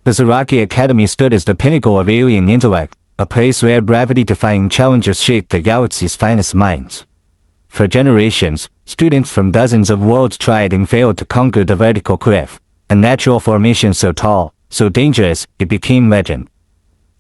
The Zaraki Academy stood as the pinnacle of alien intellect, a place where gravity-defying challenges shaped the galaxy's finest minds. For generations, students from dozens of worlds tried and failed to conquer the vertical cliff, a natural formation so tall, so dangerous, it became legend.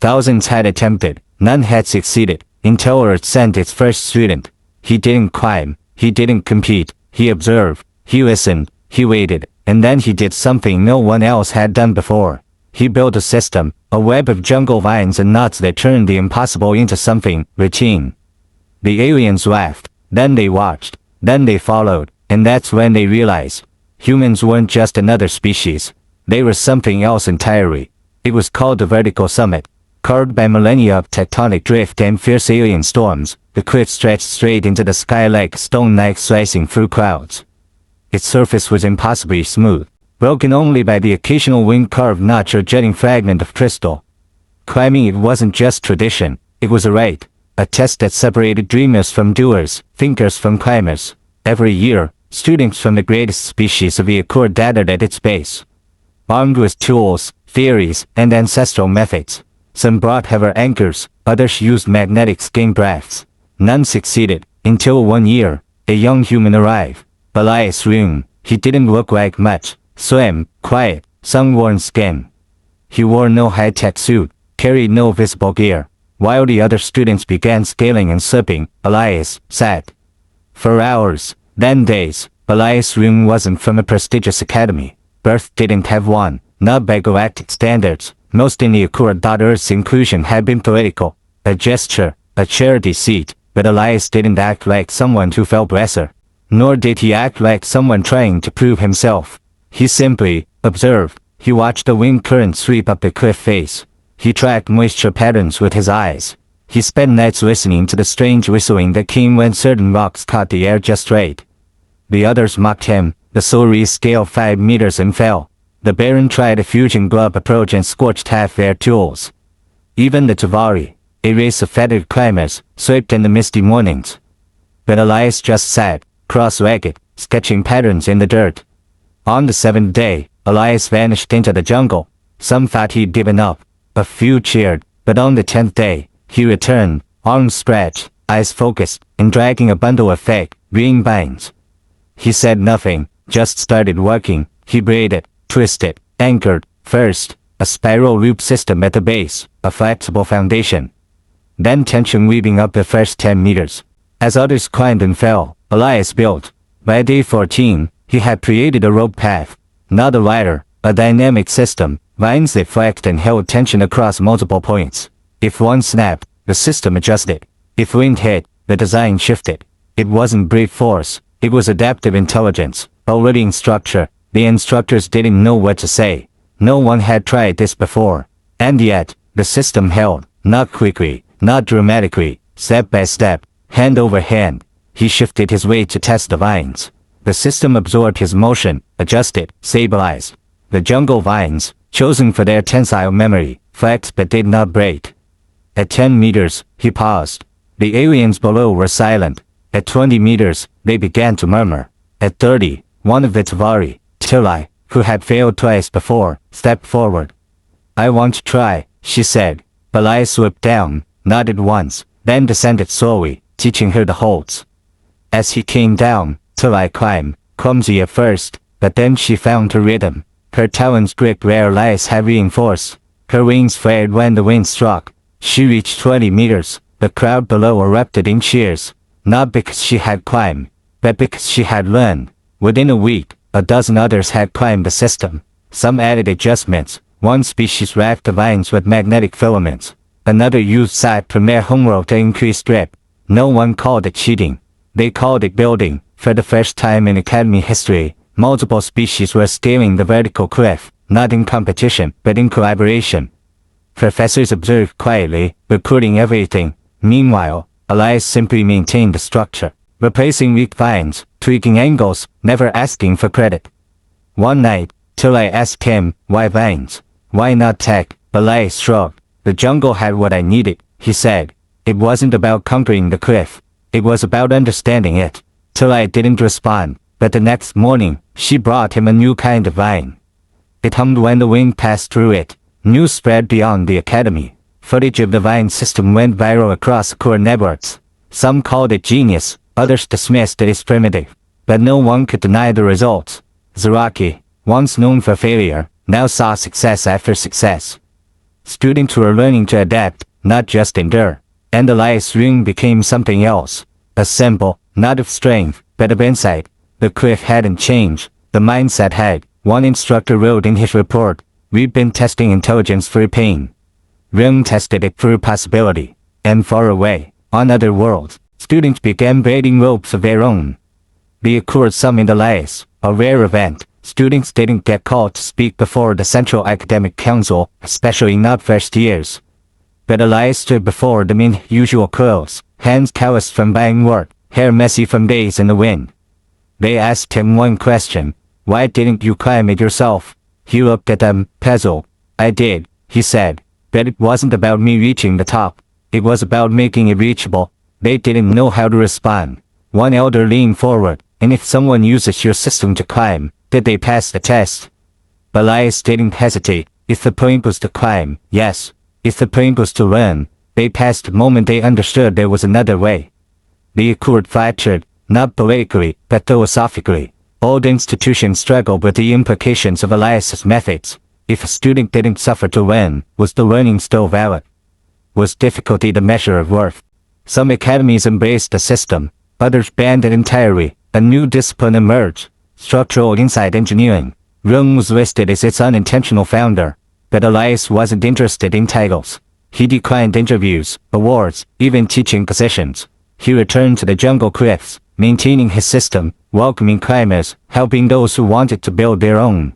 Thousands had attempted, none had succeeded, until Earth sent its first student. He didn't climb, he didn't compete, he observed, he listened, he waited, and then he did something no one else had done before. He built a system, a web of jungle vines and knots that turned the impossible into something routine. The aliens laughed, then they watched, then they followed, and that's when they realized. Humans weren't just another species. They were something else entirely. It was called the Vertical Summit. Carved by millennia of tectonic drift and fierce alien storms, the cliff stretched straight into the sky like a stone knife slicing through clouds. Its surface was impossibly smooth, broken only by the occasional wind-carved notch or jutting fragment of crystal. Climbing it wasn't just tradition, it was a rite, a test that separated dreamers from doers, thinkers from climbers. Every year, students from the greatest species of the Accord gathered at its base. Armed with tools, theories, and ancestral methods. Some brought heavy anchors, others used magnetic skin grafts. None succeeded, until one year, a young human arrived. Elias Room. He didn't look like much, slim, quiet, sun-worn skin. He wore no high-tech suit, carried no visible gear. While the other students began scaling and slipping, Elias sat. For hours, then days. Elias Room wasn't from a prestigious academy. Birth didn't have one, not by galactic standards. Most in the Accord thought Earth's inclusion had been political, a gesture, a charity seat, but Elias didn't act like someone who felt lesser. Nor did he act like someone trying to prove himself. He simply observed. He watched the wind current sweep up the cliff face. He tracked moisture patterns with his eyes. He spent nights listening to the strange whistling that came when certain rocks caught the air just right. The others mocked him. The Solaris scaled 5 meters and fell. The Baron tried a fusion glove approach and scorched half their tools. Even the Tavari, a race of feathered climbers, slipped in the misty mornings. But Elias just sat, cross-legged, sketching patterns in the dirt. On the 7th day, Elias vanished into the jungle. Some thought he'd given up. A few cheered, but on the 10th day, he returned, arms stretched, eyes focused, and dragging a bundle of fake, green vines. He said nothing, just started working. He braided, twisted, anchored, first, a spiral loop system at the base, a flexible foundation. Then tension weaving up the first 10 meters. As others climbed and fell, Elias built. By day 14, he had created a rope path, not a ladder, a dynamic system, vines that flexed and held tension across multiple points. If one snapped, the system adjusted. If wind hit, the design shifted. It wasn't brute force, it was adaptive intelligence, already in structure. The instructors didn't know what to say. No one had tried this before. And yet, the system held, not quickly, not dramatically, step by step, hand over hand. He shifted his weight to test the vines. The system absorbed his motion, adjusted, stabilized. The jungle vines, chosen for their tensile memory, flexed but did not break. At 10 meters, he paused. The aliens below were silent. At 20 meters, they began to murmur. At 30, one of the Tavari, Tilai, who had failed twice before, stepped forward. I want to try, she said. Elias swooped down, nodded once, then descended slowly, teaching her the holds. As he came down, Tilai climbed, clumsy at first, but then she found her rhythm. Her talons gripped where Elias had reinforced. Her wings flared when the wind struck. She reached 20 meters. The crowd below erupted in cheers. Not because she had climbed, but because she had learned. Within a week, a dozen others had climbed the system. Some added adjustments. One species wrapped the vines with magnetic filaments. Another used side premier homeworld to increase grip. No one called it cheating. They called it building. For the first time in Academy history, multiple species were scaling the vertical cliff, not in competition, but in collaboration. Professors observed quietly, recording everything. Meanwhile, Elias simply maintained the structure, replacing weak vines, tweaking angles, never asking for credit. One night, Tilai asked him, why vines? Why not tech? Elias shrugged. The jungle had what I needed, he said. It wasn't about conquering the cliff. It was about understanding it. Tilai didn't respond, but the next morning, she brought him a new kind of vine. It hummed when the wind passed through it. News spread beyond the academy. Footage of the Vine system went viral across core networks. Some called it genius, others dismissed it as primitive. But no one could deny the results. Zaraki, once known for failure, now saw success after success. Students were learning to adapt, not just endure. And Elias Ring became something else. A symbol, not of strength, but of insight. The quiff hadn't changed, the mindset had. One instructor wrote in his report, "We've been testing intelligence through pain. Ring tested it through possibility." And far away, on other worlds, students began braiding ropes of their own. They occurred some in Elias, a rare event. Students didn't get called to speak before the Central Academic Council, especially not first years. But Elias stood before them in usual curls, hands calloused from buying work, hair messy from days in the wind. They asked him one question: "Why didn't you climb it yourself?" He looked at them, puzzled. "I did," he said, "but it wasn't about me reaching the top. It was about making it reachable." They didn't know how to respond. One elder leaned forward, "And if someone uses your system to climb, did they pass the test?" Elias didn't hesitate. If the point was to climb, yes. If the point was to learn, they passed the moment they understood there was another way. The accord fractured, not politically, but philosophically. Old institutions struggled with the implications of Elias's methods. If a student didn't suffer to learn, was the learning still valid? Was difficulty the measure of worth? Some academies embraced the system, others banned it entirely. A new discipline emerged: structural insight engineering. Ring was listed as its unintentional founder, but Elias wasn't interested in titles. He declined interviews, awards, even teaching positions. He returned to the jungle cliffs, maintaining his system, welcoming climbers, helping those who wanted to build their own.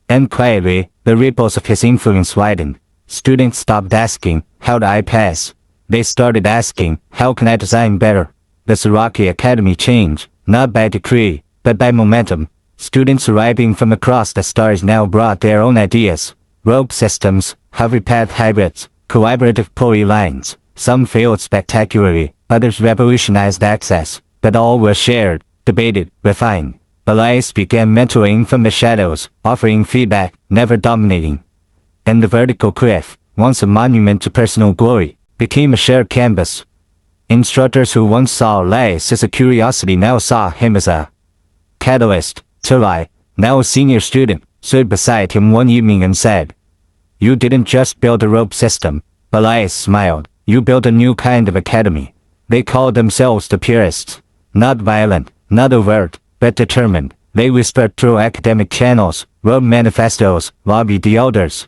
And quietly, the ripples of his influence widened. Students stopped asking, "How do I pass?" They started asking, "How can I design better?" The Zaraki Academy changed, not by decree, but by momentum. Students arriving from across the stars now brought their own ideas. Rope systems, hoverpath hybrids, collaborative pulley lines. Some failed spectacularly, others revolutionized access, but all were shared, debated, refined. Elias began mentoring from the shadows, offering feedback, never dominating. And the vertical cliff, once a monument to personal glory, became a shared canvas. Instructors who once saw Elias as a curiosity now saw him as a catalyst. Tulai, now a senior student, stood beside him one evening and said, "You didn't just build a rope system." Elias smiled. "You built a new kind of academy." They called themselves the purists. Not violent, not overt, but determined. They whispered through academic channels, wrote manifestos, lobbied the elders.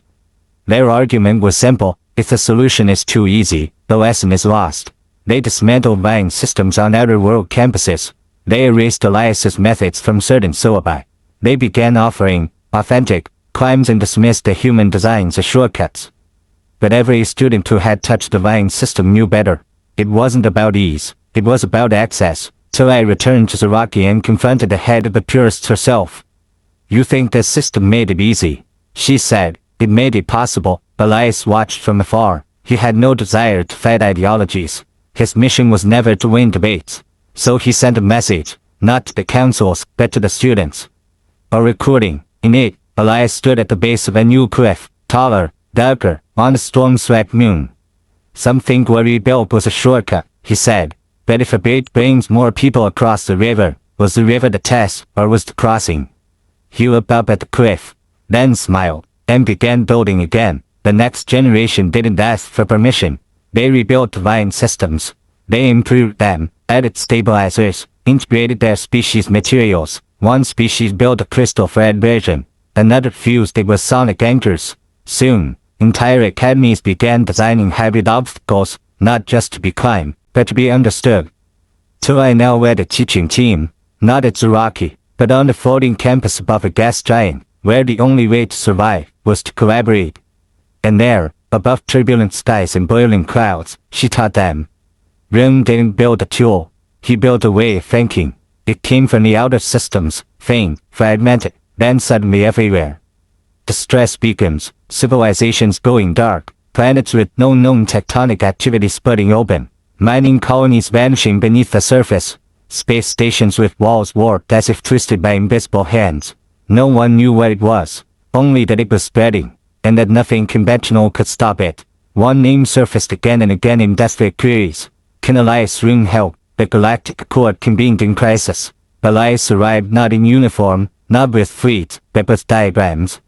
Their argument was simple: if the solution is too easy, the lesson is lost. They dismantled buying systems on outer world campuses. They erased Elias's methods from certain syllabi. They began offering authentic climbs and dismissed the human designs as shortcuts. But every student who had touched the buying system knew better. It wasn't about ease, it was about access. So I returned to Zaraki and confronted the head of the purists herself. "You think this system made it easy?" She said. "It made it possible." Elias watched from afar. He had no desire to fight ideologies. His mission was never to win debates. So he sent a message, not to the councils, but to the students. A recording. In it, Elias stood at the base of a new cliff, taller, darker, on a storm-swept moon. "Some think what we built was a shortcut," he said. "But if a bridge brings more people across the river, was the river the test, or was the crossing?" He looked up at the cliff, then smiled, and began building again. The next generation didn't ask for permission. They rebuilt divine systems. They improved them, added stabilizers, integrated their species materials. One species built a crystal thread version, another fused it with sonic anchors. Soon, entire academies began designing hybrid obstacles, not just to be climbed, but to be understood. Tulai now led a teaching team, not at Zaraki, but on the floating campus above a gas giant, where the only way to survive was to collaborate. And there, above turbulent skies and boiling clouds, she taught them. Rim didn't build a tool, he built a way of thinking. It came from the outer systems, faint, fragmented, then suddenly everywhere. Distress beacons, civilizations going dark, planets with no known tectonic activity splitting open. Mining colonies vanishing beneath the surface, space stations with walls warped as if twisted by invisible hands. No one knew what it was, only that it was spreading. and that nothing conventional could stop it. One name surfaced again and again in desperate queries. Can Elias Room help? The Galactic Accord convened in crisis. Elias arrived not in uniform, not with fleets, but with diagrams.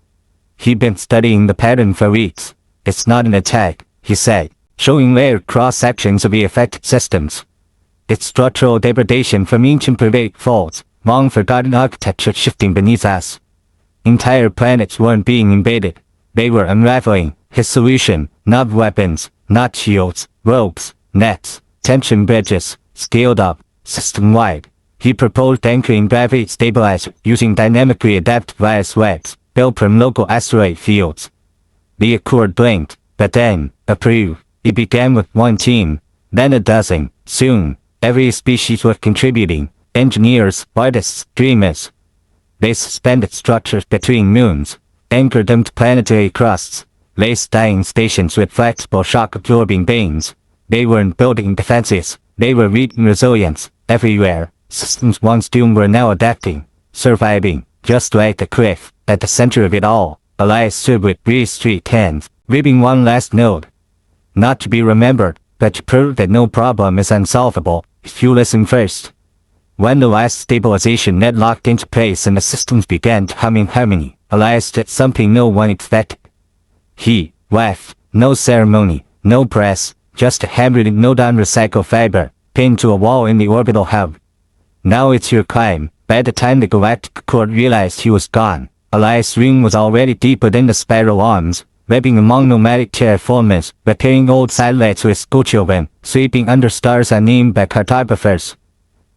He'd been studying the pattern for weeks. It's not an attack, he said, showing layered cross-sections of the affected systems. It's structural degradation from ancient private faults, long-forgotten architecture shifting beneath us. Entire planets weren't being invaded. They were unraveling. His solution, not weapons, not shields, ropes, nets, tension bridges, scaled up, system-wide. He proposed anchoring gravity stabilizer using dynamically adapted virus webs, built from local asteroid fields. The Accord blinked, but then, approved. It began with one team, then a dozen. Soon, every species was contributing. Engineers, artists, dreamers. They suspended structures between moons, anchored them to planetary crusts, laced dying stations with flexible shock-absorbing beams. They weren't building defenses, they were reading resilience. Everywhere, systems once doomed were now adapting, surviving. Just like the cliff, at the center of it all, Elias stood with grease-streaked hands, ripping one last node. Not to be remembered, but to prove that no problem is unsolvable, if you listen first. When the last stabilization net locked into place and the systems began to hum in harmony, Elias did something no one expected. He laughed, no ceremony, no press, just a handwritten note on recycled fiber, pinned to a wall in the orbital hub. Now it's your climb. By the time the Galactic Accord realized he was gone, Elias' ring was already deep within the spiral arms, webbing among nomadic terraformers, repairing old satellites with schoolchildren, sweeping under stars unnamed by cartographers.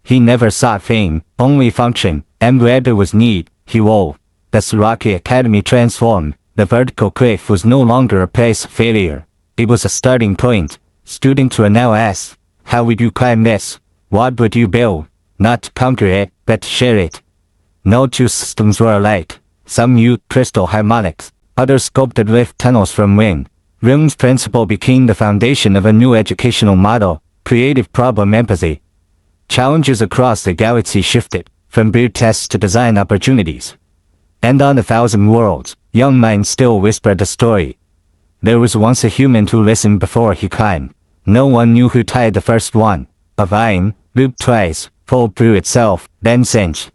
He never sought fame, only function, and where there was need, he wove. The Siraki Academy transformed. The vertical cliff was no longer a place of failure. It was a starting point. Students were now asked, how would you climb this? What would you build? Not to conquer it, but to share it. No two systems were alike. Some used crystal harmonics, others sculpted rift tunnels from wind. Room's principle became the foundation of a new educational model, creative problem empathy. Challenges across the galaxy shifted, from brute tests to design opportunities. And on 1,000 worlds, young minds still whispered the story. There was once a human who listened before he climbed. No one knew who tied the first one. A vine, looped twice, pulled through itself, then cinched.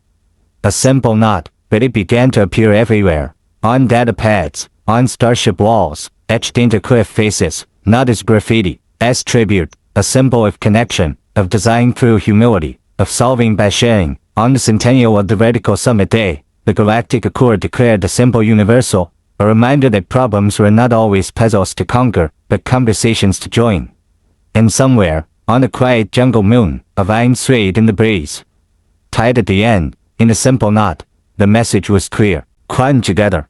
A simple knot, but it began to appear everywhere. On data pads, on starship walls, etched into cliff faces, not as graffiti, as tribute, a symbol of connection, of design through humility, of solving by sharing. On the centennial of the Radical Summit Day, the Galactic Accord declared the symbol universal, a reminder that problems were not always puzzles to conquer, but conversations to join. And somewhere, on a quiet jungle moon, a vine swayed in the breeze. Tied at the end, in a simple knot, the message was clear: climb together.